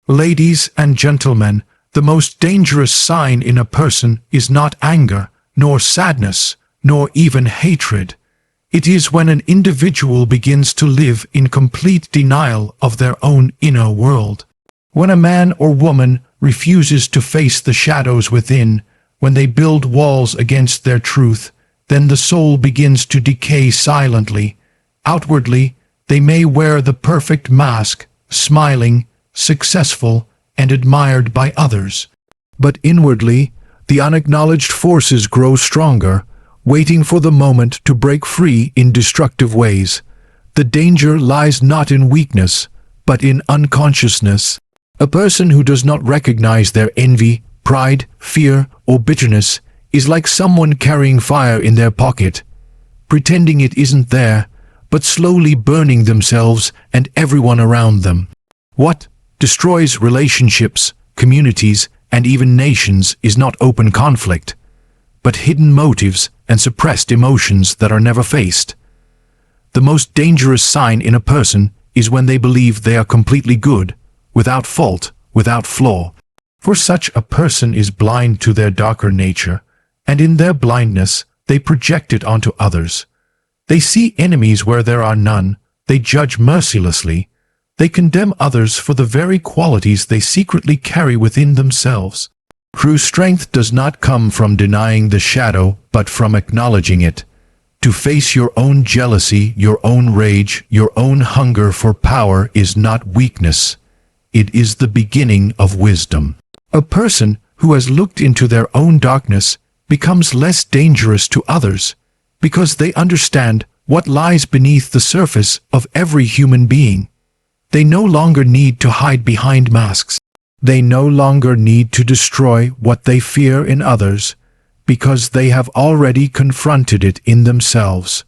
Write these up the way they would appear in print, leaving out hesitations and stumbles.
Ladies and gentlemen, the most dangerous sign in a person is not anger, nor sadness, nor even hatred. It is when an individual begins to live in complete denial of their own inner world. When a man or woman refuses to face the shadows within, when they build walls against their truth, then the soul begins to decay silently. Outwardly, they may wear the perfect mask, smiling, successful, and admired by others. But inwardly, the unacknowledged forces grow stronger, waiting for the moment to break free in destructive ways. The danger lies not in weakness, but in unconsciousness. A person who does not recognize their envy, pride, fear, or bitterness is like someone carrying fire in their pocket, pretending it isn't there, but slowly burning themselves and everyone around them. What destroys relationships, communities, and even nations is not open conflict, but hidden motives and suppressed emotions that are never faced. The most dangerous sign in a person is when they believe they are completely good, without fault, without flaw. For such a person is blind to their darker nature, and in their blindness they project it onto others. They see enemies where there are none, they judge mercilessly, they condemn others for the very qualities they secretly carry within themselves. True strength does not come from denying the shadow, but from acknowledging it. To face your own jealousy, your own rage, your own hunger for power is not weakness. It is the beginning of wisdom. A person who has looked into their own darkness becomes less dangerous to others, because they understand what lies beneath the surface of every human being. They no longer need to hide behind masks. They no longer need to destroy what they fear in others, because they have already confronted it in themselves.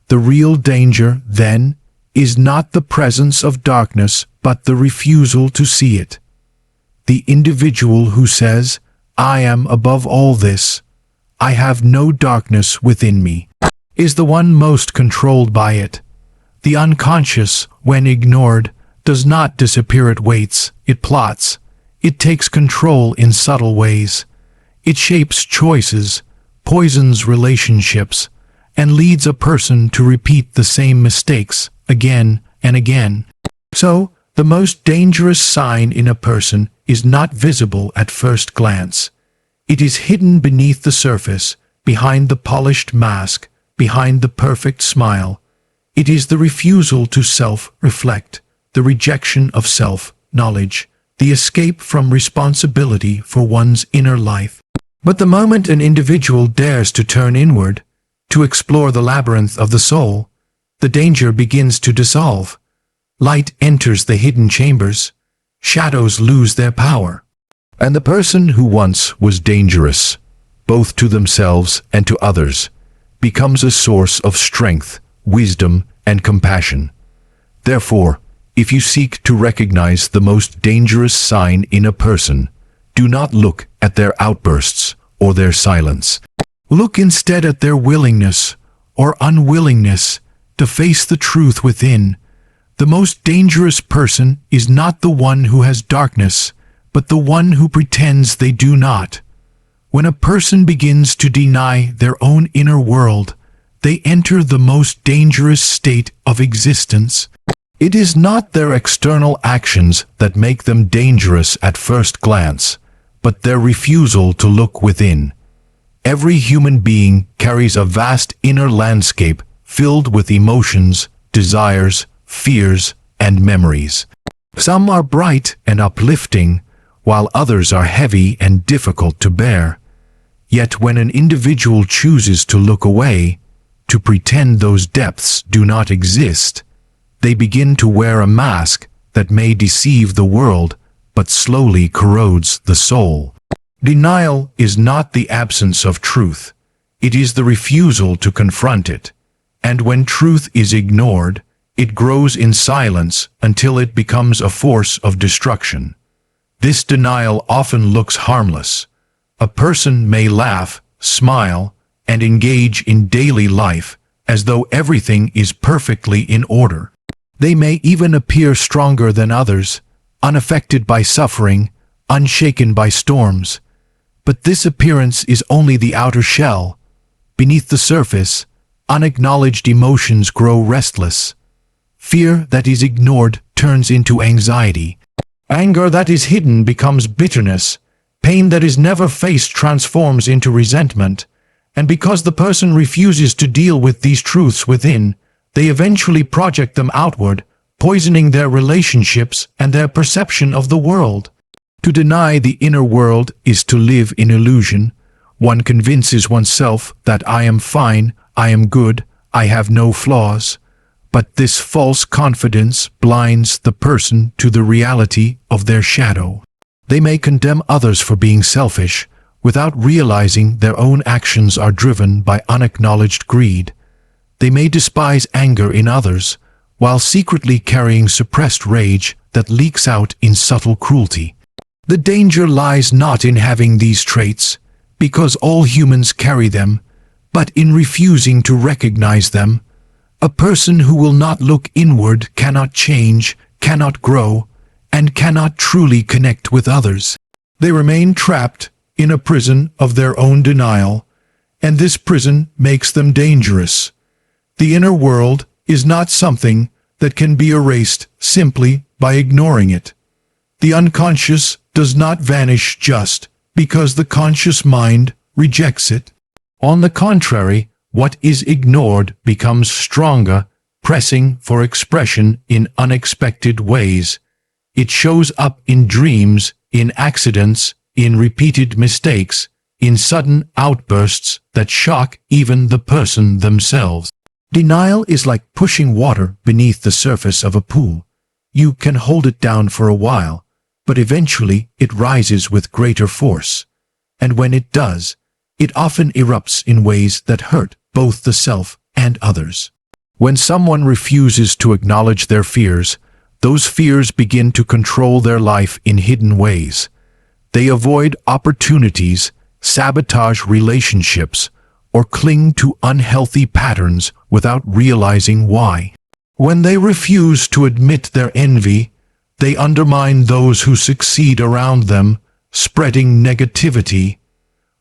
The real danger, then, is not the presence of darkness, but the refusal to see it. The individual who says, "I am above all this, I have no darkness within me," is the one most controlled by it. The unconscious, when ignored, does not disappear, it waits, it plots, it takes control in subtle ways. It shapes choices, poisons relationships, and leads a person to repeat the same mistakes again and again. So, the most dangerous sign in a person is not visible at first glance. It is hidden beneath the surface, behind the polished mask, behind the perfect smile. It is the refusal to self-reflect, the rejection of self-knowledge, the escape from responsibility for one's inner life. But the moment an individual dares to turn inward, to explore the labyrinth of the soul, the danger begins to dissolve. Light enters the hidden chambers, shadows lose their power, and the person who once was dangerous, both to themselves and to others, becomes a source of strength, wisdom, and compassion. Therefore, if you seek to recognize the most dangerous sign in a person, do not look at their outbursts or their silence. Look instead at their willingness or unwillingness to face the truth within. The most dangerous person is not the one who has darkness, but the one who pretends they do not. When a person begins to deny their own inner world, they enter the most dangerous state of existence. It is not their external actions that make them dangerous at first glance, but their refusal to look within. Every human being carries a vast inner landscape filled with emotions, desires, fears, and memories. Some are bright and uplifting, while others are heavy and difficult to bear. Yet when an individual chooses to look away, to pretend those depths do not exist, they begin to wear a mask that may deceive the world, but slowly corrodes the soul. Denial is not the absence of truth. It is the refusal to confront it. And when truth is ignored, it grows in silence until it becomes a force of destruction. This denial often looks harmless. A person may laugh, smile, and engage in daily life as though everything is perfectly in order. They may even appear stronger than others, unaffected by suffering, unshaken by storms. But this appearance is only the outer shell. Beneath the surface, unacknowledged emotions grow restless. Fear that is ignored turns into anxiety. Anger that is hidden becomes bitterness. Pain that is never faced transforms into resentment. And because the person refuses to deal with these truths within, they eventually project them outward, poisoning their relationships and their perception of the world. To deny the inner world is to live in illusion. One convinces oneself that I am fine, I am good, I have no flaws. But this false confidence blinds the person to the reality of their shadow. They may condemn others for being selfish, without realizing their own actions are driven by unacknowledged greed. They may despise anger in others, while secretly carrying suppressed rage that leaks out in subtle cruelty. The danger lies not in having these traits, because all humans carry them, but in refusing to recognize them. A person who will not look inward cannot change, cannot grow, and cannot truly connect with others. They remain trapped in a prison of their own denial, and this prison makes them dangerous. The inner world is not something that can be erased simply by ignoring it. The unconscious does not vanish just because the conscious mind rejects it. On the contrary, what is ignored becomes stronger, pressing for expression in unexpected ways. It shows up in dreams, in accidents, in repeated mistakes, in sudden outbursts that shock even the person themselves. Denial is like pushing water beneath the surface of a pool. You can hold it down for a while, but eventually it rises with greater force. And when it does, it often erupts in ways that hurt both the self and others. When someone refuses to acknowledge their fears, those fears begin to control their life in hidden ways. They avoid opportunities, sabotage relationships, or cling to unhealthy patterns without realizing why. When they refuse to admit their envy, they undermine those who succeed around them, spreading negativity.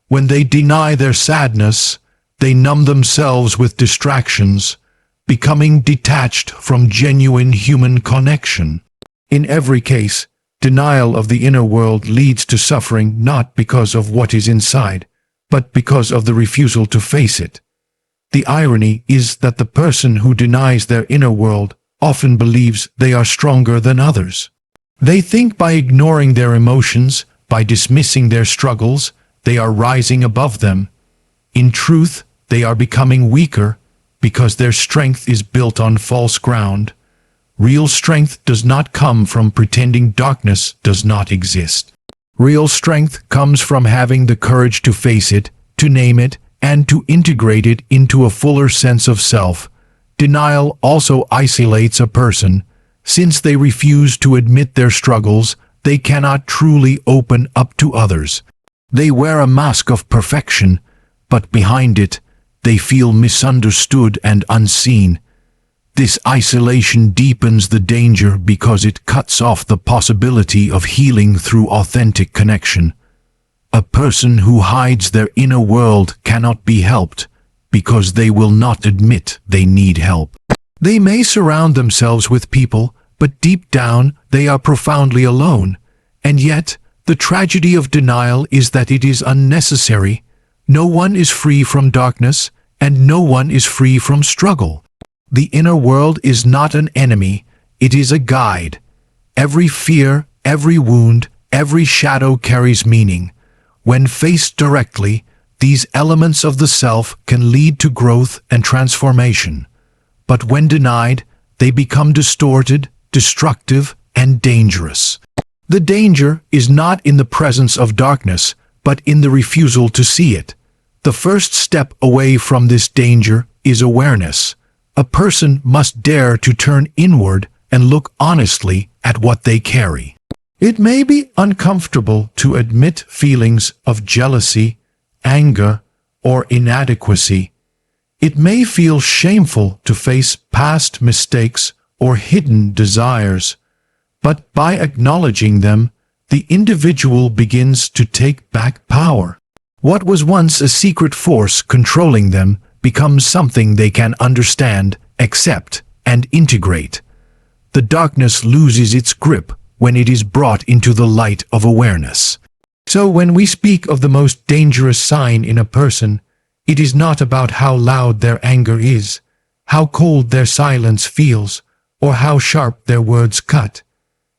When they deny their sadness, they numb themselves with distractions, becoming detached from genuine human connection. In every case, denial of the inner world leads to suffering not because of what is inside, but because of the refusal to face it. The irony is that the person who denies their inner world often believes they are stronger than others. They think by ignoring their emotions, by dismissing their struggles, they are rising above them. In truth, they are becoming weaker because their strength is built on false ground. Real strength does not come from pretending darkness does not exist. Real strength comes from having the courage to face it, to name it, and to integrate it into a fuller sense of self. Denial also isolates a person. Since they refuse to admit their struggles, they cannot truly open up to others. They wear a mask of perfection, but behind it, they feel misunderstood and unseen. This isolation deepens the danger because it cuts off the possibility of healing through authentic connection. A person who hides their inner world cannot be helped because they will not admit they need help. They may surround themselves with people, but deep down they are profoundly alone. And yet, the tragedy of denial is that it is unnecessary. No one is free from darkness, and no one is free from struggle. The inner world is not an enemy, it is a guide. Every fear, every wound, every shadow carries meaning. When faced directly, these elements of the self can lead to growth and transformation. But when denied, they become distorted, destructive, and dangerous. The danger is not in the presence of darkness, but in the refusal to see it. The first step away from this danger is awareness. A person must dare to turn inward and look honestly at what they carry. It may be uncomfortable to admit feelings of jealousy, anger, or inadequacy. It may feel shameful to face past mistakes or hidden desires. But by acknowledging them, the individual begins to take back power. What was once a secret force controlling them becomes something they can understand, accept, and integrate. The darkness loses its grip when it is brought into the light of awareness. So when we speak of the most dangerous sign in a person, it is not about how loud their anger is, how cold their silence feels, or how sharp their words cut.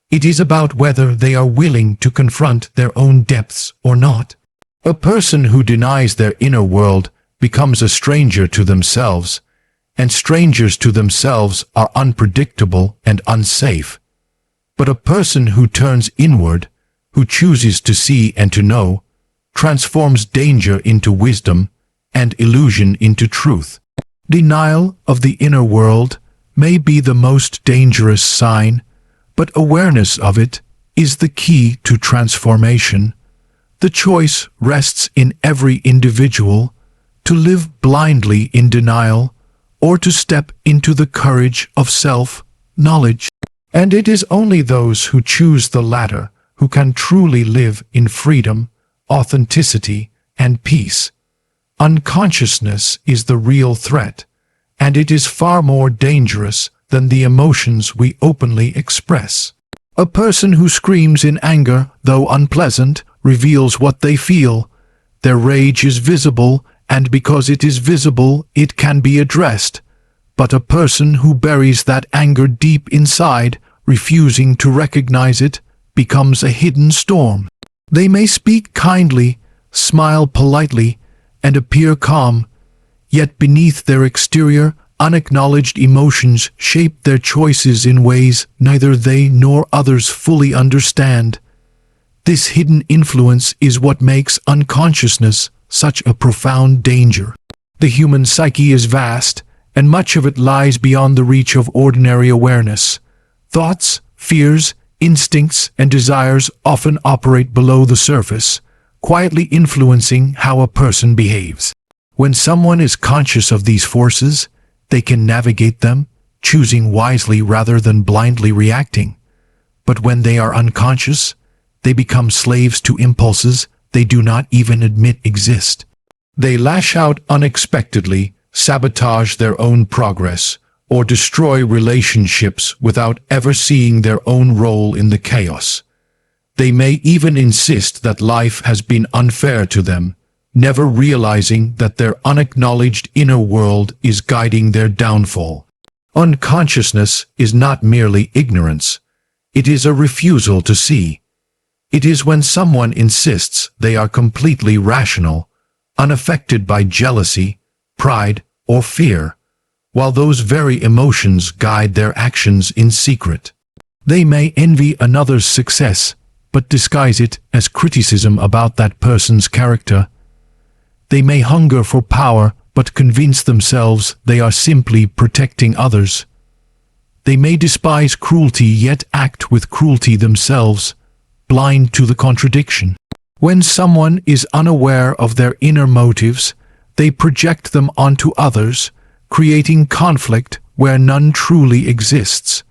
It is about whether they are willing to confront their own depths or not. A person who denies their inner world becomes a stranger to themselves, and strangers to themselves are unpredictable and unsafe. But a person who turns inward, who chooses to see and to know, transforms danger into wisdom and illusion into truth. Denial of the inner world may be the most dangerous sign, but awareness of it is the key to transformation. The choice rests in every individual to live blindly in denial or to step into the courage of self-knowledge. And it is only those who choose the latter who can truly live in freedom, authenticity, and peace. Unconsciousness is the real threat, and it is far more dangerous than the emotions we openly express. A person who screams in anger, though unpleasant, reveals what they feel. Their rage is visible, and because it is visible, it can be addressed. But a person who buries that anger deep inside, refusing to recognize it, becomes a hidden storm. They may speak kindly, smile politely, and appear calm, yet beneath their exterior, unacknowledged emotions shape their choices in ways neither they nor others fully understand. This hidden influence is what makes unconsciousness such a profound danger. The human psyche is vast, and much of it lies beyond the reach of ordinary awareness. Thoughts, fears, instincts, and desires often operate below the surface, quietly influencing how a person behaves. When someone is conscious of these forces, they can navigate them, choosing wisely rather than blindly reacting. But when they are unconscious, they become slaves to impulses they do not even admit exist. They lash out unexpectedly, sabotage their own progress, or destroy relationships without ever seeing their own role in the chaos. They may even insist that life has been unfair to them, never realizing that their unacknowledged inner world is guiding their downfall. Unconsciousness is not merely ignorance. It is a refusal to see. It is when someone insists they are completely rational, unaffected by jealousy, pride, or fear, while those very emotions guide their actions in secret. They may envy another's success, but disguise it as criticism about that person's character. They may hunger for power, but convince themselves they are simply protecting others. They may despise cruelty yet act with cruelty themselves, blind to the contradiction. When someone is unaware of their inner motives, they project them onto others, creating conflict where none truly exists.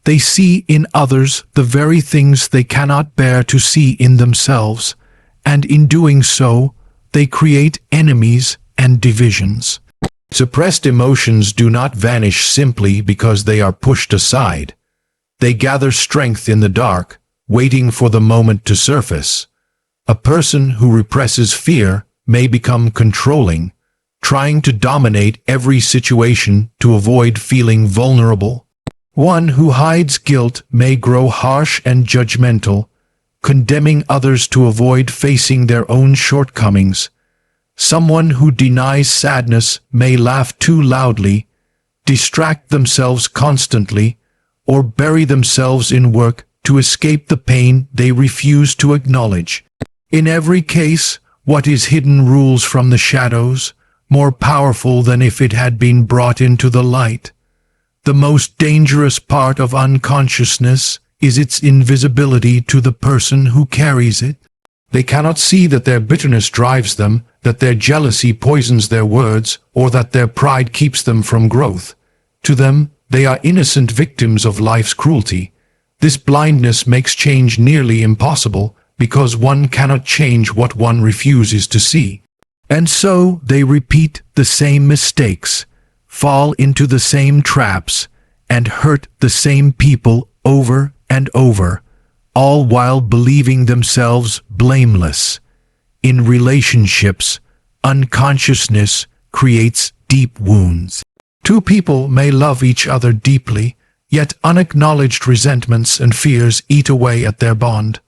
They see in others the very things they cannot bear to see in themselves, and in doing so, they create enemies and divisions. Suppressed emotions do not vanish simply because they are pushed aside. They gather strength in the dark, waiting for the moment to surface. A person who represses fear may become controlling, trying to dominate every situation to avoid feeling vulnerable. One who hides guilt may grow harsh and judgmental, condemning others to avoid facing their own shortcomings. Someone who denies sadness may laugh too loudly, distract themselves constantly, or bury themselves in work to escape the pain they refuse to acknowledge. In every case, what is hidden rules from the shadows, more powerful than if it had been brought into the light. The most dangerous part of unconsciousness is its invisibility to the person who carries it. They cannot see that their bitterness drives them, that their jealousy poisons their words, or that their pride keeps them from growth. To them, they are innocent victims of life's cruelty. This blindness makes change nearly impossible because one cannot change what one refuses to see. And so they repeat the same mistakes, fall into the same traps, and hurt the same people over and over, all while believing themselves blameless. In relationships, unconsciousness creates deep wounds. Two people may love each other deeply, yet unacknowledged resentments and fears eat away at their bond.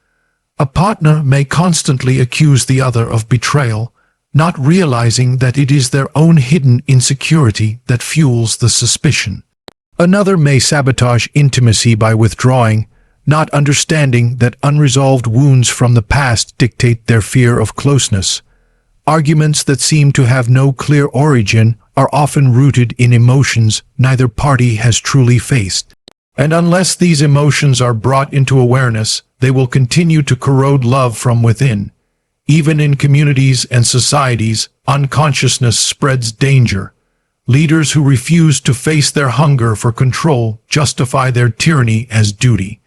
A partner may constantly accuse the other of betrayal, not realizing that it is their own hidden insecurity that fuels the suspicion. Another may sabotage intimacy by withdrawing, not understanding that unresolved wounds from the past dictate their fear of closeness. Arguments that seem to have no clear origin are often rooted in emotions neither party has truly faced. And unless these emotions are brought into awareness, they will continue to corrode love from within. Even in communities and societies, unconsciousness spreads danger. Leaders who refuse to face their hunger for control justify their tyranny as duty.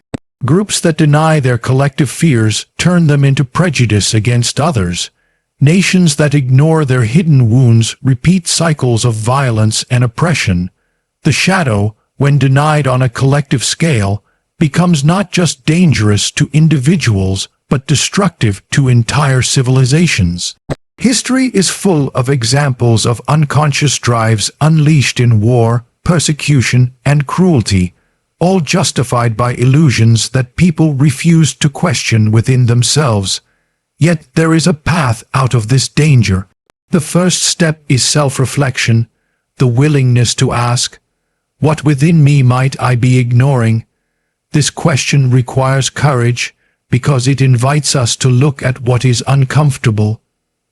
Groups that deny their collective fears turn them into prejudice against others. Nations that ignore their hidden wounds repeat cycles of violence and oppression. The shadow, when denied on a collective scale, becomes not just dangerous to individuals, but destructive to entire civilizations. History is full of examples of unconscious drives unleashed in war, persecution, and cruelty, all justified by illusions that people refused to question within themselves. Yet there is a path out of this danger. The first step is self-reflection, the willingness to ask, "What within me might I be ignoring?" This question requires courage because it invites us to look at what is uncomfortable: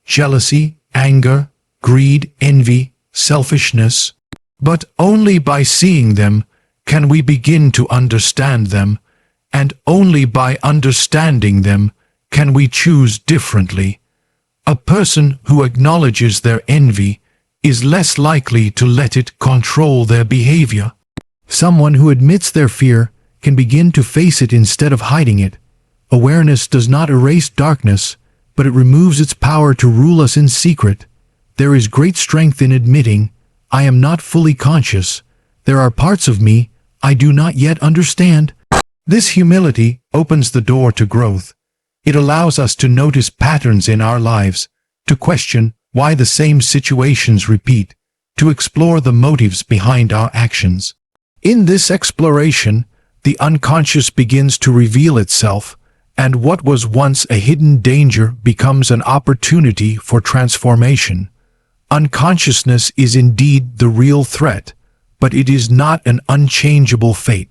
jealousy, anger, greed, envy, selfishness. But only by seeing them can we begin to understand them, and only by understanding them can we choose differently. A person who acknowledges their envy is less likely to let it control their behavior. Someone who admits their fear can begin to face it instead of hiding it. Awareness does not erase darkness, but it removes its power to rule us in secret. There is great strength in admitting, "I am not fully conscious. There are parts of me I do not yet understand." This humility opens the door to growth. It allows us to notice patterns in our lives, to question why the same situations repeat, to explore the motives behind our actions. In this exploration, the unconscious begins to reveal itself, and what was once a hidden danger becomes an opportunity for transformation. Unconsciousness is indeed the real threat, but it is not an unchangeable fate.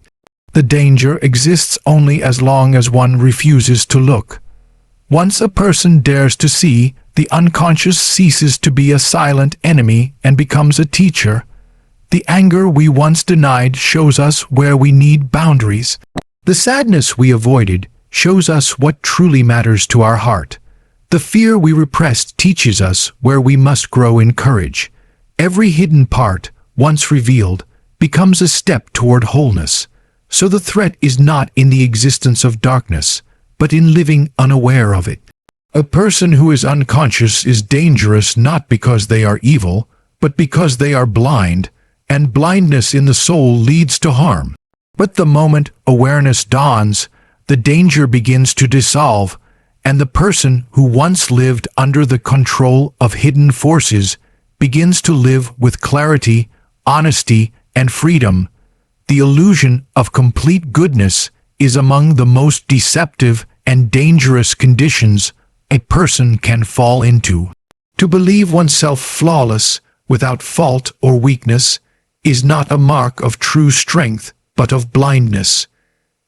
The danger exists only as long as one refuses to look. Once a person dares to see, the unconscious ceases to be a silent enemy and becomes a teacher. The anger we once denied shows us where we need boundaries. The sadness we avoided shows us what truly matters to our heart. The fear we repressed teaches us where we must grow in courage. Every hidden part, once revealed, becomes a step toward wholeness. So the threat is not in the existence of darkness, but in living unaware of it. A person who is unconscious is dangerous not because they are evil, but because they are blind, and blindness in the soul leads to harm. But the moment awareness dawns, the danger begins to dissolve, and the person who once lived under the control of hidden forces begins to live with clarity, honesty, and freedom. The illusion of complete goodness is among the most deceptive and dangerous conditions a person can fall into. To believe oneself flawless, without fault or weakness, is not a mark of true strength, but of blindness.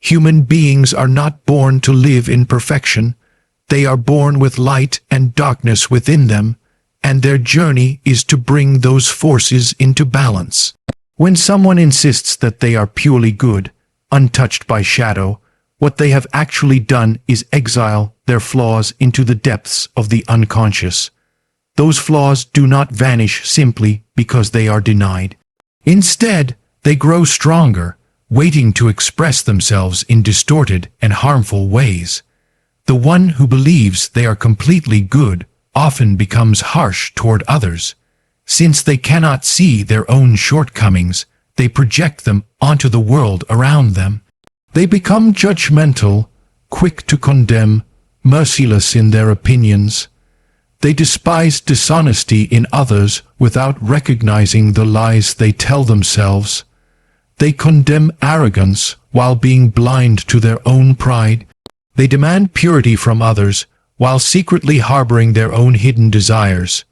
Human beings are not born to live in perfection. They are born with light and darkness within them, and their journey is to bring those forces into balance. When someone insists that they are purely good, untouched by shadow, what they have actually done is exile their flaws into the depths of the unconscious. Those flaws do not vanish simply because they are denied. Instead, they grow stronger, waiting to express themselves in distorted and harmful ways. The one who believes they are completely good often becomes harsh toward others. Since they cannot see their own shortcomings, they project them onto the world around them. They become judgmental, quick to condemn, merciless in their opinions. They despise dishonesty in others without recognizing the lies they tell themselves. They condemn arrogance while being blind to their own pride. They demand purity from others while secretly harboring their own hidden desires.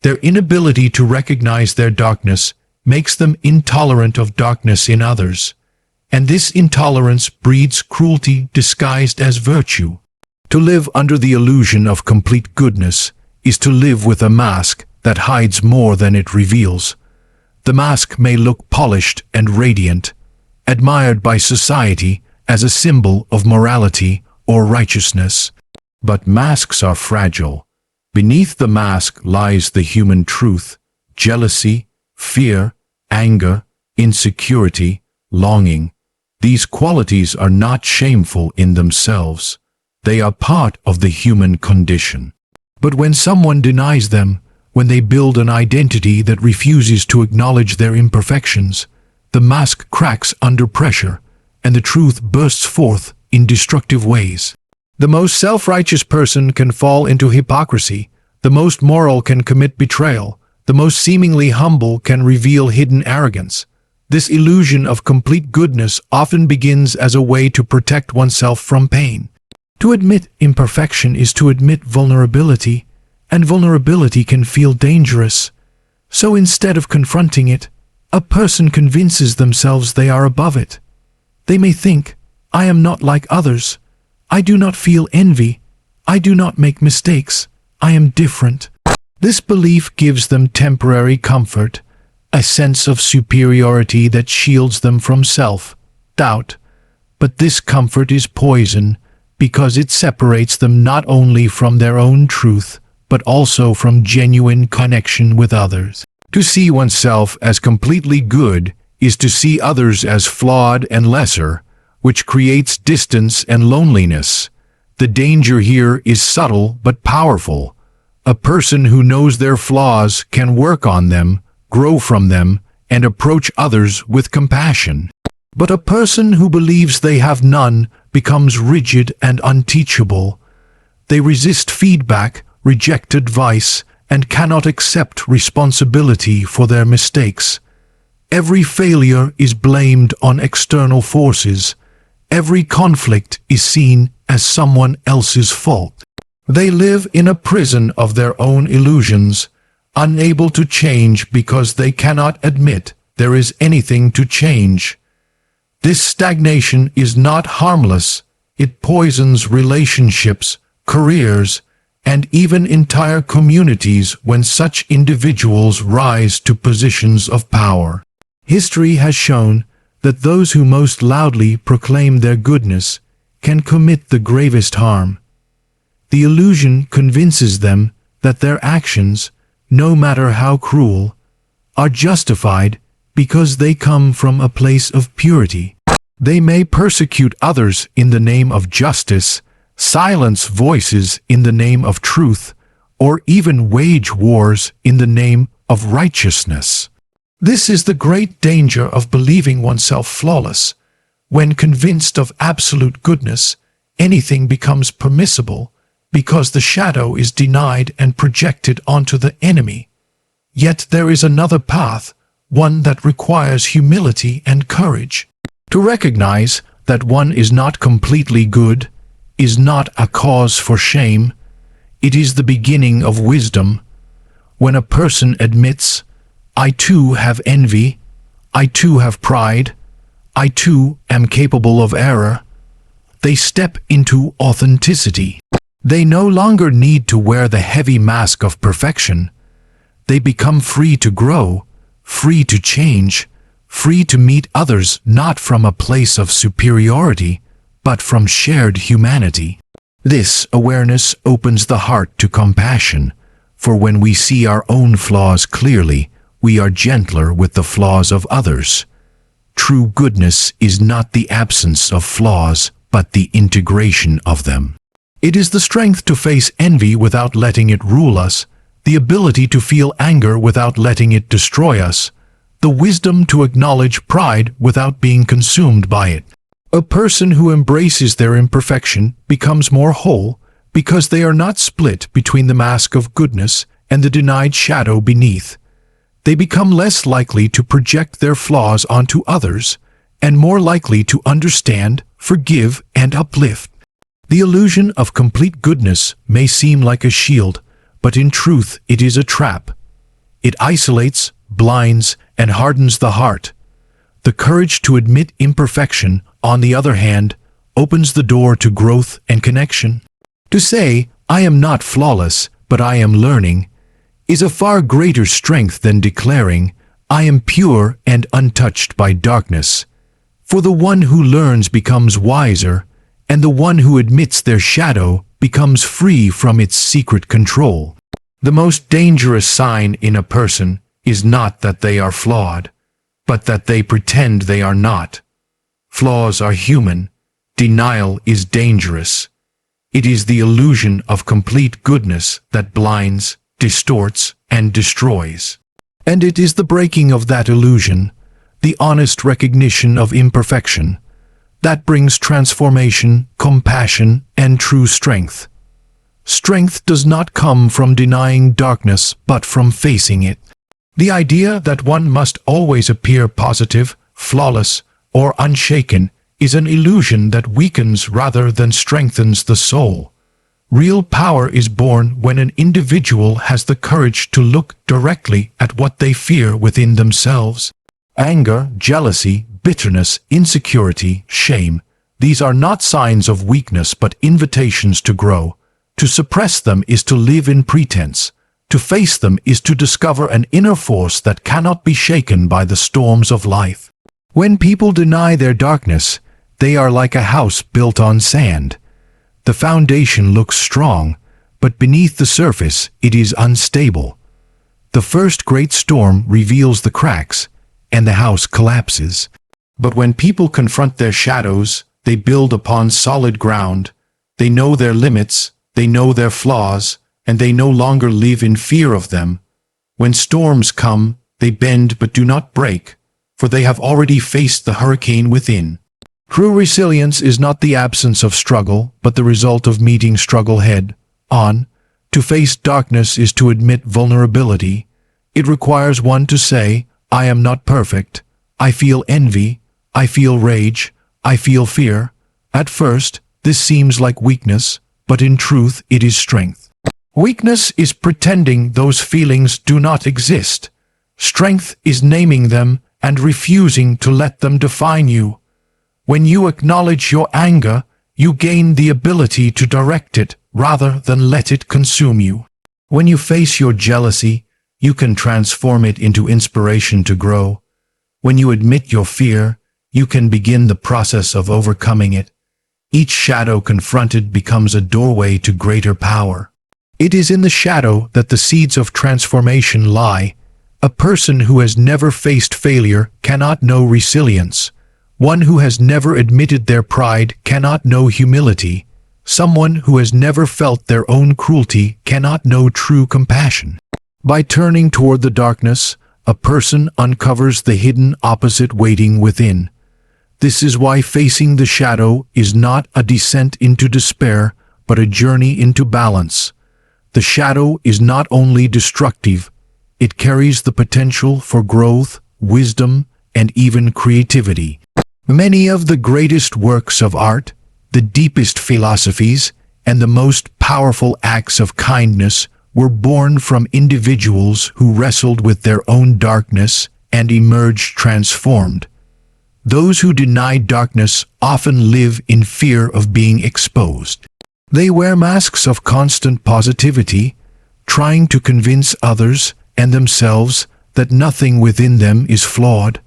Their inability to recognize their darkness makes them intolerant of darkness in others. And this intolerance breeds cruelty disguised as virtue. To live under the illusion of complete goodness is to live with a mask that hides more than it reveals. The mask may look polished and radiant, admired by society as a symbol of morality or righteousness. But masks are fragile. Beneath the mask lies the human truth: jealousy, fear, anger, insecurity, longing. These qualities are not shameful in themselves. They are part of the human condition. But when someone denies them, when they build an identity that refuses to acknowledge their imperfections, the mask cracks under pressure, and the truth bursts forth in destructive ways. The most self-righteous person can fall into hypocrisy. The most moral can commit betrayal. The most seemingly humble can reveal hidden arrogance. This illusion of complete goodness often begins as a way to protect oneself from pain. To admit imperfection is to admit vulnerability, and vulnerability can feel dangerous. So instead of confronting it, a person convinces themselves they are above it. They may think, "I am not like others. I do not feel envy. I do not make mistakes. I am different." This belief gives them temporary comfort, a sense of superiority that shields them from self-doubt. But this comfort is poison, because it separates them not only from their own truth, but also from genuine connection with others. To see oneself as completely good is to see others as flawed and lesser, which creates distance and loneliness. The danger here is subtle but powerful. A person who knows their flaws can work on them, grow from them, and approach others with compassion. But a person who believes they have none becomes rigid and unteachable. They resist feedback, reject advice, and cannot accept responsibility for their mistakes. Every failure is blamed on external forces. Every conflict is seen as someone else's fault. They live in a prison of their own illusions, unable to change because they cannot admit there is anything to change. This stagnation is not harmless. It poisons relationships, careers, and even entire communities when such individuals rise to positions of power. History has shown that those who most loudly proclaim their goodness can commit the gravest harm. The illusion convinces them that their actions, no matter how cruel, are justified because they come from a place of purity. They may persecute others in the name of justice, silence voices in the name of truth, or even wage wars in the name of righteousness. This is the great danger of believing oneself flawless. When convinced of absolute goodness, anything becomes permissible because the shadow is denied and projected onto the enemy. Yet there is another path, one that requires humility and courage. To recognize that one is not completely good is not a cause for shame. It is the beginning of wisdom. When a person admits, "I too have envy, I too have pride, I too am capable of error," they step into authenticity. They no longer need to wear the heavy mask of perfection. They become free to grow, free to change, free to meet others not from a place of superiority, but from shared humanity. This awareness opens the heart to compassion, for when we see our own flaws clearly, we are gentler with the flaws of others. true goodness is not the absence of flaws, but the integration of them. It is the strength to face envy without letting it rule us, the ability to feel anger without letting it destroy us, the wisdom to acknowledge pride without being consumed by it. A person who embraces their imperfection becomes more whole because they are not split between the mask of goodness and the denied shadow beneath. They become less likely to project their flaws onto others and more likely to understand, forgive, and uplift. The illusion of complete goodness may seem like a shield, but in truth it is a trap. It isolates, blinds, and hardens the heart. The courage to admit imperfection, on the other hand, opens the door to growth and connection. To say, "I am not flawless, but I am learning," is a far greater strength than declaring, "I am pure and untouched by darkness." For the one who learns becomes wiser, and the one who admits their shadow becomes free from its secret control. The most dangerous sign in a person is not that they are flawed, but that they pretend they are not. Flaws are human. Denial is dangerous. It is the illusion of complete goodness that blinds, distorts, and destroys. And it is the breaking of that illusion, the honest recognition of imperfection, that brings transformation, compassion, and true strength. Strength does not come from denying darkness, but from facing it. The idea that one must always appear positive, flawless, or unshaken is an illusion that weakens rather than strengthens the soul. Real power is born when an individual has the courage to look directly at what they fear within themselves. Anger, jealousy, bitterness, insecurity, shame, these are not signs of weakness but invitations to grow. To suppress them is to live in pretense. To face them is to discover an inner force that cannot be shaken by the storms of life. When people deny their darkness, they are like a house built on sand. The foundation looks strong, but beneath the surface it is unstable. The first great storm reveals the cracks, and the house collapses. But when people confront their shadows, they build upon solid ground. They know their limits, they know their flaws, and they no longer live in fear of them. When storms come, they bend but do not break, for they have already faced the hurricane within. True resilience is not the absence of struggle, but the result of meeting struggle head on. To face darkness is to admit vulnerability. It requires one to say, "I am not perfect. I feel envy. I feel rage. I feel fear." At first, this seems like weakness, but in truth it is strength. Weakness is pretending those feelings do not exist. Strength is naming them and refusing to let them define you. When you acknowledge your anger, you gain the ability to direct it rather than let it consume you. When you face your jealousy, you can transform it into inspiration to grow. When you admit your fear, you can begin the process of overcoming it. Each shadow confronted becomes a doorway to greater power. It is in the shadow that the seeds of transformation lie. A person who has never faced failure cannot know resilience. One who has never admitted their pride cannot know humility. Someone who has never felt their own cruelty cannot know true compassion. By turning toward the darkness, a person uncovers the hidden opposite waiting within. This is why facing the shadow is not a descent into despair, but a journey into balance. The shadow is not only destructive, it carries the potential for growth, wisdom, and even creativity. Many of the greatest works of art, the deepest philosophies, and the most powerful acts of kindness were born from individuals who wrestled with their own darkness and emerged transformed. Those who deny darkness often live in fear of being exposed. They wear masks of constant positivity, trying to convince others and themselves that nothing within them is flawed.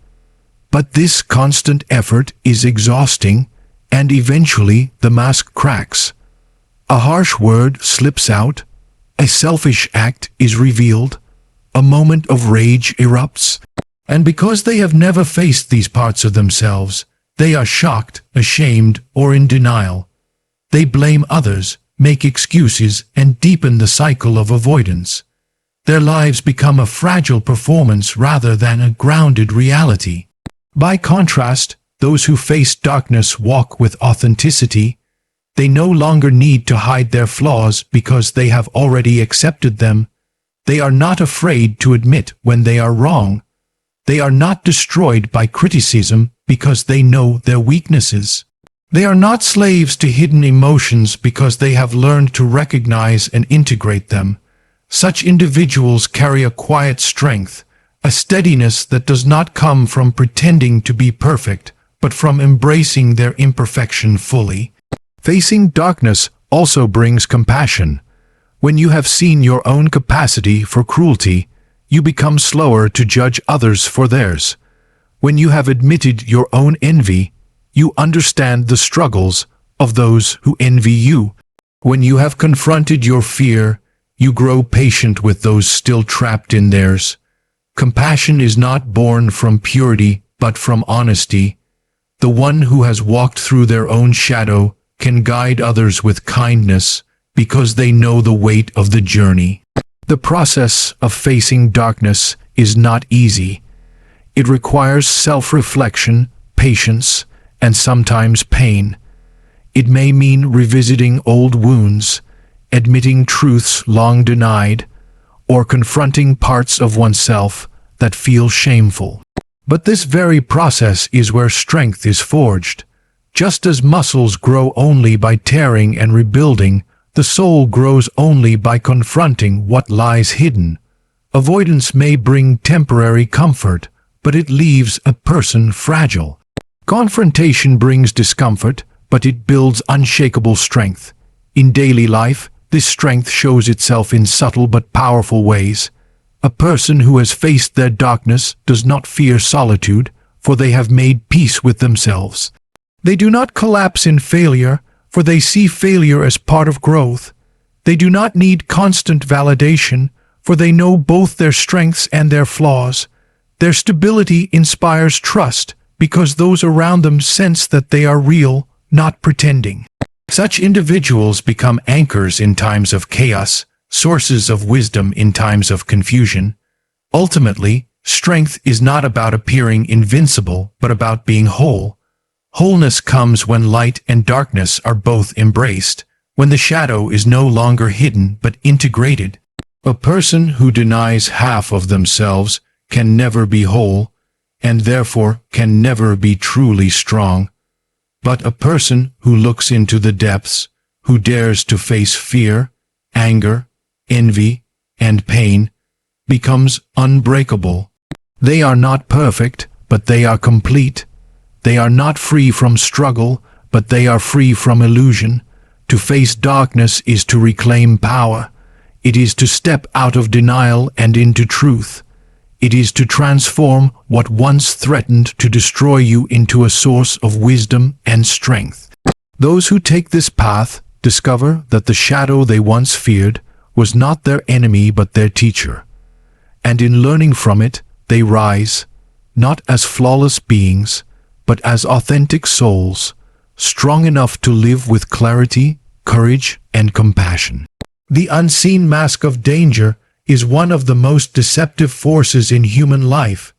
But this constant effort is exhausting, and eventually the mask cracks. A harsh word slips out, a selfish act is revealed, a moment of rage erupts. And because they have never faced these parts of themselves, they are shocked, ashamed, or in denial. They blame others, make excuses, and deepen the cycle of avoidance. Their lives become a fragile performance rather than a grounded reality. By contrast, those who face darkness walk with authenticity. They no longer need to hide their flaws because they have already accepted them. They are not afraid to admit when they are wrong. They are not destroyed by criticism because they know their weaknesses. They are not slaves to hidden emotions because they have learned to recognize and integrate them. Such individuals carry a quiet strength, a steadiness that does not come from pretending to be perfect, but from embracing their imperfection fully. Facing darkness also brings compassion. When you have seen your own capacity for cruelty, you become slower to judge others for theirs. When you have admitted your own envy, you understand the struggles of those who envy you. When you have confronted your fear, you grow patient with those still trapped in theirs. Compassion is not born from purity, but from honesty. The one who has walked through their own shadow can guide others with kindness because they know the weight of the journey. The process of facing darkness is not easy. It requires self-reflection, patience, and sometimes pain. It may mean revisiting old wounds, admitting truths long denied, or confronting parts of oneself that feel shameful. But this very process is where strength is forged. Just as muscles grow only by tearing and rebuilding, the soul grows only by confronting what lies hidden. Avoidance may bring temporary comfort, but it leaves a person fragile. Confrontation brings discomfort, but it builds unshakable strength. In daily life, this strength shows itself in subtle but powerful ways. A person who has faced their darkness does not fear solitude, for they have made peace with themselves. They do not collapse in failure, for they see failure as part of growth. They do not need constant validation, for they know both their strengths and their flaws. Their stability inspires trust, because those around them sense that they are real, not pretending. Such individuals become anchors in times of chaos, sources of wisdom in times of confusion. Ultimately, strength is not about appearing invincible, but about being whole. Wholeness comes when light and darkness are both embraced, when the shadow is no longer hidden but integrated. A person who denies half of themselves can never be whole, and therefore can never be truly strong. But a person who looks into the depths, who dares to face fear, anger, envy, and pain, becomes unbreakable. They are not perfect, but they are complete. They are not free from struggle, but they are free from illusion. To face darkness is to reclaim power. It is to step out of denial and into truth. It is to transform what once threatened to destroy you into a source of wisdom and strength. Those who take this path discover that the shadow they once feared was not their enemy but their teacher. And in learning from it, they rise, not as flawless beings, but as authentic souls, strong enough to live with clarity, courage, and compassion. The unseen mask of danger is one of the most deceptive forces in human life.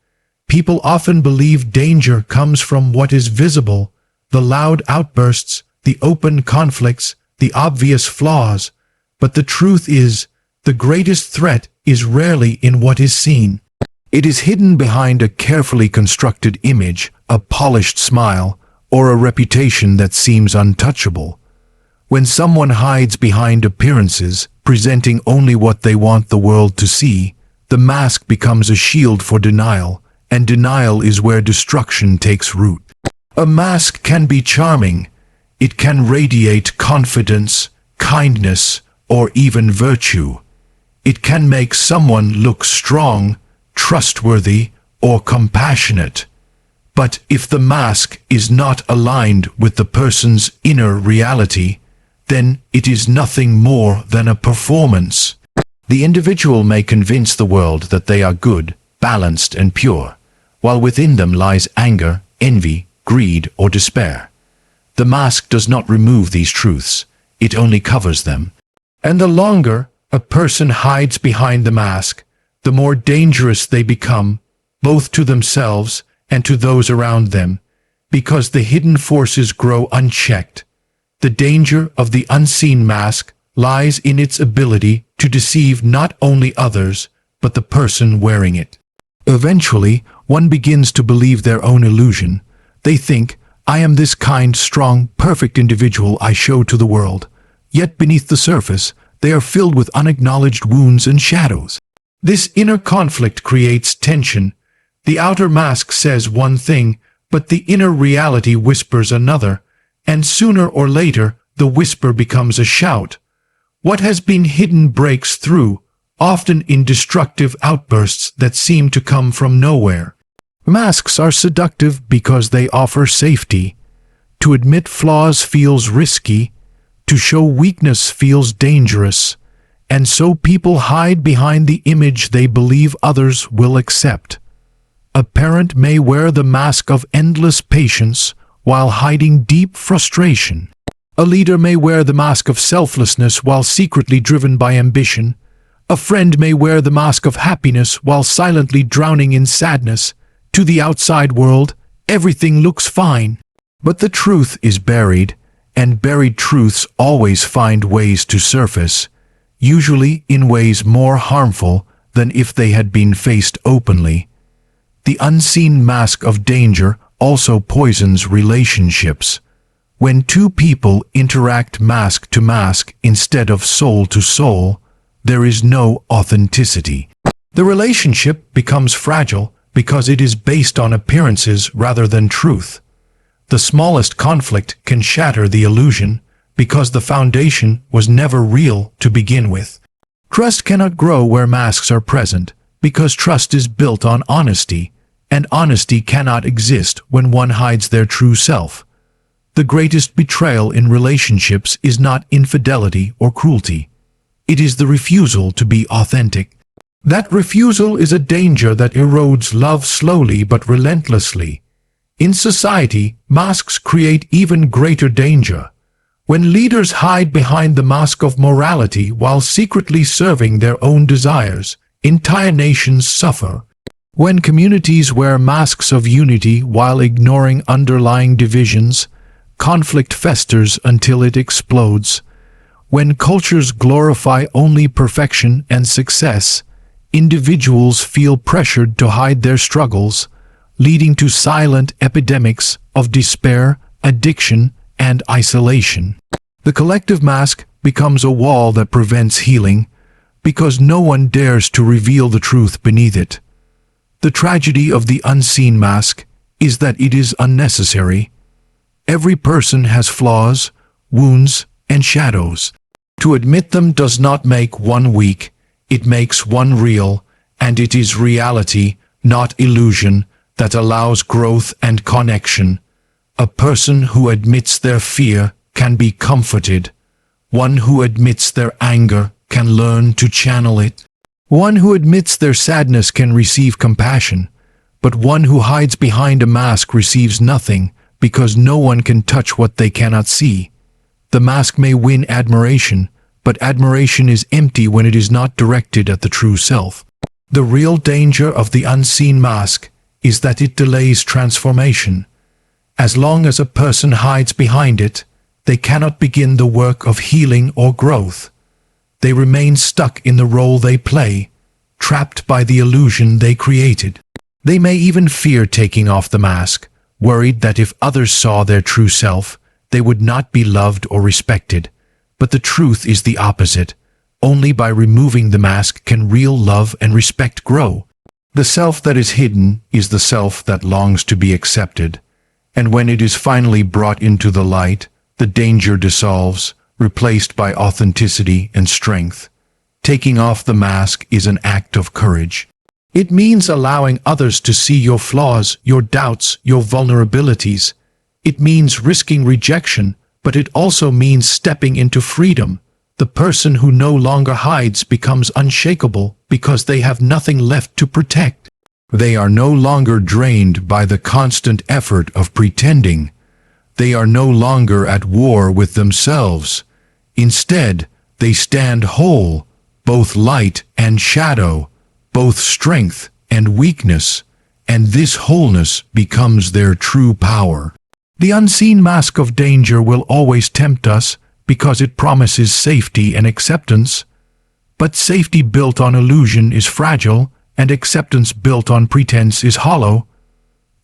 People often believe danger comes from what is visible, the loud outbursts, the open conflicts, the obvious flaws. But the truth is, the greatest threat is rarely in what is seen. It is hidden behind a carefully constructed image, a polished smile, or a reputation that seems untouchable. When someone hides behind appearances, presenting only what they want the world to see, the mask becomes a shield for denial, and denial is where destruction takes root. A mask can be charming. It can radiate confidence, kindness, or even virtue. It can make someone look strong, trustworthy, or compassionate. But if the mask is not aligned with the person's inner reality, then it is nothing more than a performance. The individual may convince the world that they are good, balanced, and pure, while within them lies anger, envy, greed, or despair. The mask does not remove these truths, it only covers them. And the longer a person hides behind the mask, the more dangerous they become, both to themselves and to those around them, because the hidden forces grow unchecked. The danger of the unseen mask lies in its ability to deceive not only others, but the person wearing it. Eventually, one begins to believe their own illusion. They think, I am this kind, strong, perfect individual I show to the world. Yet beneath the surface, they are filled with unacknowledged wounds and shadows. This inner conflict creates tension. The outer mask says one thing, but the inner reality whispers another, and sooner or later, the whisper becomes a shout. What has been hidden breaks through, often in destructive outbursts that seem to come from nowhere. Masks are seductive because they offer safety. To admit flaws feels risky, to show weakness feels dangerous, and so people hide behind the image they believe others will accept. A parent may wear the mask of endless patience while hiding deep frustration. A leader may wear the mask of selflessness while secretly driven by ambition. A friend may wear the mask of happiness while silently drowning in sadness. To the outside world, everything looks fine. But the truth is buried, and buried truths always find ways to surface, usually in ways more harmful than if they had been faced openly. The unseen mask of danger also poisons relationships. When two people interact mask to mask instead of soul to soul, there is no authenticity. The relationship becomes fragile because it is based on appearances rather than truth. The smallest conflict can shatter the illusion because the foundation was never real to begin with. Trust cannot grow where masks are present because trust is built on honesty, and honesty cannot exist when one hides their true self. The greatest betrayal in relationships is not infidelity or cruelty. It is the refusal to be authentic. That refusal is a danger that erodes love slowly but relentlessly. In society, masks create even greater danger. When leaders hide behind the mask of morality while secretly serving their own desires, entire nations suffer. When communities wear masks of unity while ignoring underlying divisions, conflict festers until it explodes. When cultures glorify only perfection and success, individuals feel pressured to hide their struggles, leading to silent epidemics of despair, addiction, and isolation. The collective mask becomes a wall that prevents healing, because no one dares to reveal the truth beneath it. The tragedy of the unseen mask is that it is unnecessary. Every person has flaws, wounds, and shadows. To admit them does not make one weak, it makes one real, and it is reality, not illusion, that allows growth and connection. A person who admits their fear can be comforted. One who admits their anger can learn to channel it. One who admits their sadness can receive compassion, but one who hides behind a mask receives nothing because no one can touch what they cannot see. The mask may win admiration, but admiration is empty when it is not directed at the true self. The real danger of the unseen mask is that it delays transformation. As long as a person hides behind it, they cannot begin the work of healing or growth. They remain stuck in the role they play, trapped by the illusion they created. They may even fear taking off the mask, worried that if others saw their true self, they would not be loved or respected. But the truth is the opposite. Only by removing the mask can real love and respect grow. The self that is hidden is the self that longs to be accepted. And when it is finally brought into the light, the danger dissolves, replaced by authenticity and strength. Taking off the mask is an act of courage. It means allowing others to see your flaws, your doubts, your vulnerabilities. It means risking rejection, but it also means stepping into freedom. The person who no longer hides becomes unshakable because they have nothing left to protect. They are no longer drained by the constant effort of pretending. They are no longer at war with themselves. Instead, they stand whole, both light and shadow, both strength and weakness, and this wholeness becomes their true power. The unseen mask of danger will always tempt us because it promises safety and acceptance. But safety built on illusion is fragile, and acceptance built on pretense is hollow.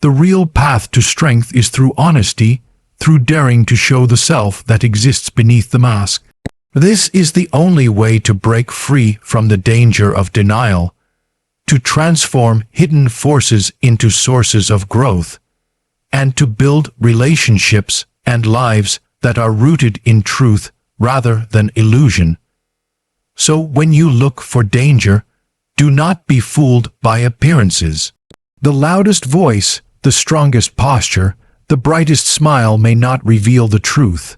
The real path to strength is through honesty, through daring to show the self that exists beneath the mask. This is the only way to break free from the danger of denial, to transform hidden forces into sources of growth, and to build relationships and lives that are rooted in truth rather than illusion. So when you look for danger, do not be fooled by appearances. The loudest voice, the strongest posture, the brightest smile may not reveal the truth.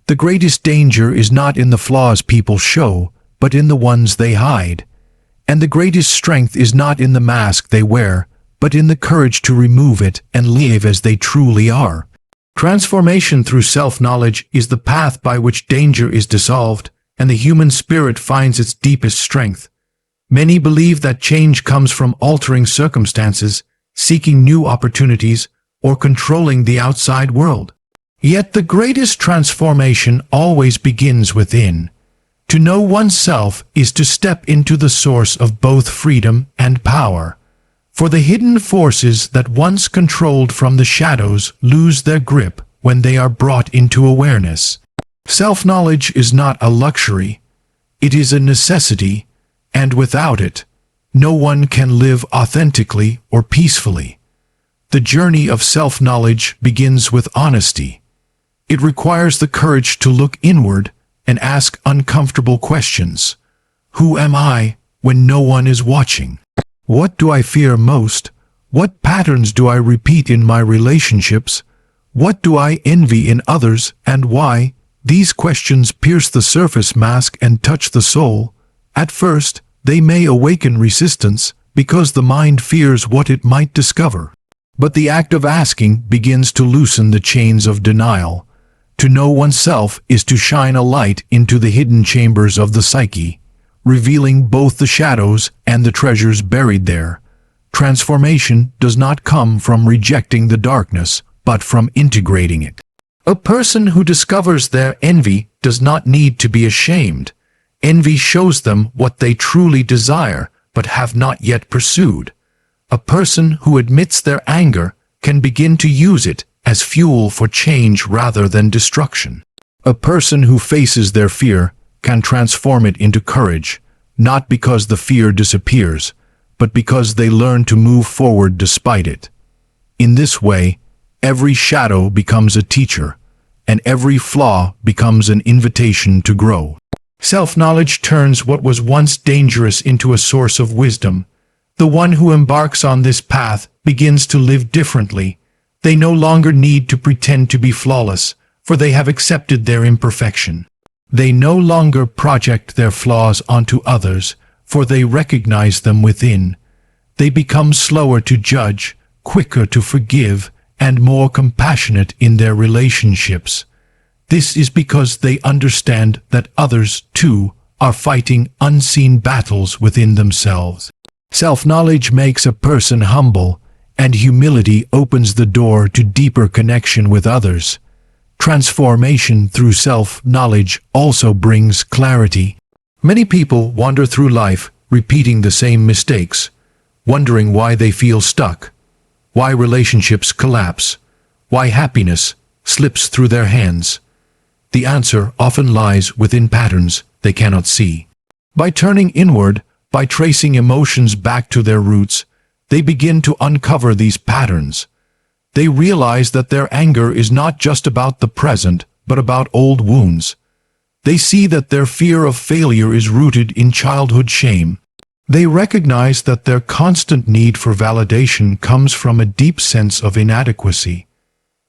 The greatest danger is not in the flaws people show, but in the ones they hide. And the greatest strength is not in the mask they wear, but in the courage to remove it and live as they truly are. Transformation through self-knowledge is the path by which danger is dissolved and the human spirit finds its deepest strength. Many believe that change comes from altering circumstances, seeking new opportunities, or controlling the outside world. Yet the greatest transformation always begins within. To know oneself is to step into the source of both freedom and power. For the hidden forces that once controlled from the shadows lose their grip when they are brought into awareness. Self-knowledge is not a luxury. It is a necessity, and without it, no one can live authentically or peacefully. The journey of self-knowledge begins with honesty. It requires the courage to look inward and ask uncomfortable questions. Who am I when no one is watching? What do I fear most? What patterns do I repeat in my relationships? What do I envy in others, and why? These questions pierce the surface mask and touch the soul. At first, they may awaken resistance because the mind fears what it might discover. But the act of asking begins to loosen the chains of denial. To know oneself is to shine a light into the hidden chambers of the psyche, revealing both the shadows and the treasures buried there. Transformation does not come from rejecting the darkness, but from integrating it. A person who discovers their envy does not need to be ashamed. Envy shows them what they truly desire, but have not yet pursued. A person who admits their anger can begin to use it as fuel for change rather than destruction. A person who faces their fear can transform it into courage, not because the fear disappears, but because they learn to move forward despite it. In this way, every shadow becomes a teacher, and every flaw becomes an invitation to grow. Self-knowledge turns what was once dangerous into a source of wisdom. The one who embarks on this path begins to live differently. They no longer need to pretend to be flawless, for they have accepted their imperfection. They no longer project their flaws onto others, for they recognize them within. They become slower to judge, quicker to forgive, and more compassionate in their relationships. This is because they understand that others, too, are fighting unseen battles within themselves. Self-knowledge makes a person humble, and humility opens the door to deeper connection with others. Transformation through self-knowledge also brings clarity. Many people wander through life repeating the same mistakes, wondering why they feel stuck, why relationships collapse, why happiness slips through their hands. The answer often lies within patterns they cannot see. By turning inward, by tracing emotions back to their roots, they begin to uncover these patterns. They realize that their anger is not just about the present, but about old wounds. They see that their fear of failure is rooted in childhood shame. They recognize that their constant need for validation comes from a deep sense of inadequacy.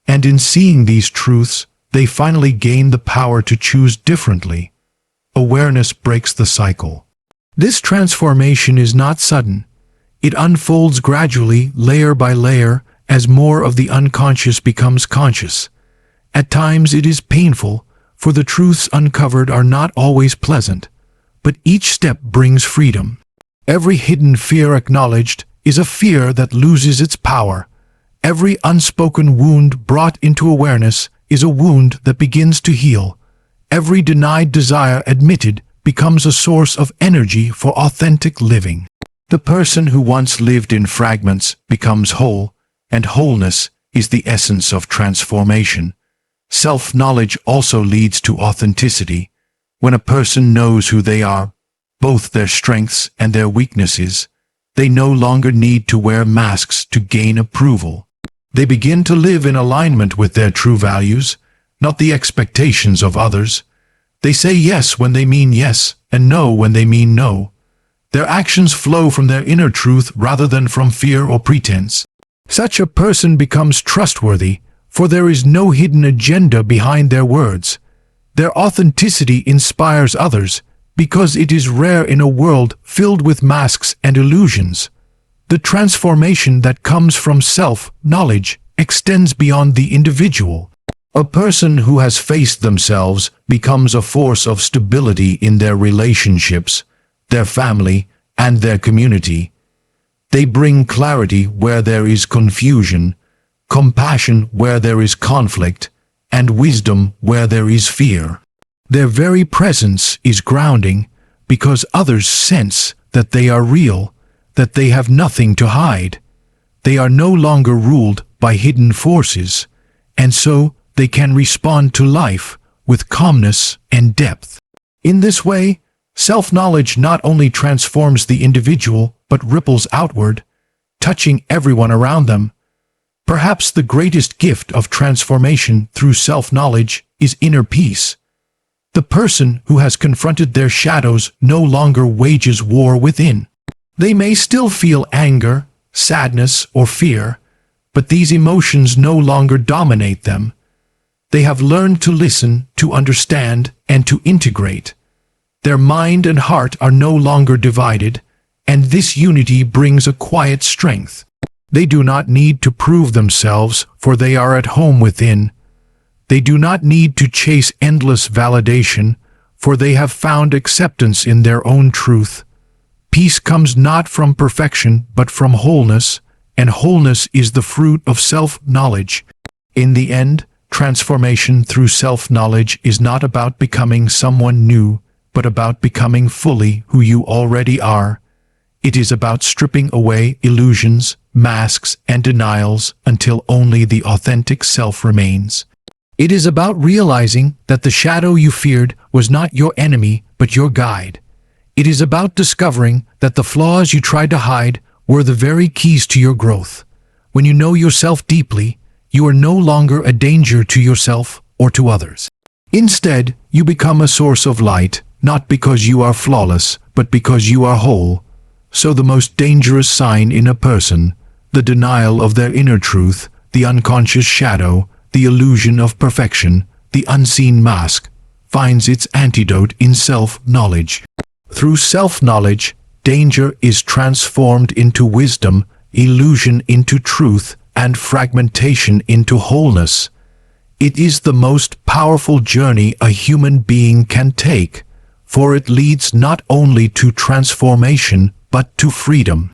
And in seeing these truths, they finally gain the power to choose differently. Awareness breaks the cycle. This transformation is not sudden. It unfolds gradually, layer by layer, as more of the unconscious becomes conscious. At times it is painful, for the truths uncovered are not always pleasant, but each step brings freedom. Every hidden fear acknowledged is a fear that loses its power. Every unspoken wound brought into awareness is a wound that begins to heal. Every denied desire admitted becomes a source of energy for authentic living. The person who once lived in fragments becomes whole, and wholeness is the essence of transformation. Self-knowledge also leads to authenticity. When a person knows who they are, both their strengths and their weaknesses, they no longer need to wear masks to gain approval. They begin to live in alignment with their true values, not the expectations of others. They say yes when they mean yes, and no when they mean no. Their actions flow from their inner truth rather than from fear or pretense. Such a person becomes trustworthy, for there is no hidden agenda behind their words. Their authenticity inspires others, because it is rare in a world filled with masks and illusions. The transformation that comes from self-knowledge extends beyond the individual. A person who has faced themselves becomes a force of stability in their relationships, their family, and their community. They bring clarity where there is confusion, compassion where there is conflict, and wisdom where there is fear. Their very presence is grounding, because others sense that they are real, that they have nothing to hide. They are no longer ruled by hidden forces, and so they can respond to life with calmness and depth. In this way, self-knowledge not only transforms the individual, but ripples outward, touching everyone around them. Perhaps the greatest gift of transformation through self-knowledge is inner peace. The person who has confronted their shadows no longer wages war within. They may still feel anger, sadness, or fear, but these emotions no longer dominate them. They have learned to listen, to understand, and to integrate. Their mind and heart are no longer divided, and this unity brings a quiet strength. They do not need to prove themselves, for they are at home within. They do not need to chase endless validation, for they have found acceptance in their own truth. Peace comes not from perfection, but from wholeness, and wholeness is the fruit of self-knowledge. In the end, transformation through self-knowledge is not about becoming someone new, but about becoming fully who you already are. It is about stripping away illusions, masks, and denials until only the authentic self remains. It is about realizing that the shadow you feared was not your enemy, but your guide. It is about discovering that the flaws you tried to hide were the very keys to your growth. When you know yourself deeply, you are no longer a danger to yourself or to others. Instead, you become a source of light, not because you are flawless, but because you are whole. So the most dangerous sign in a person, the denial of their inner truth, the unconscious shadow, the illusion of perfection, the unseen mask, finds its antidote in self-knowledge. Through self-knowledge, danger is transformed into wisdom, illusion into truth, and fragmentation into wholeness. It is the most powerful journey a human being can take, for it leads not only to transformation, but to freedom.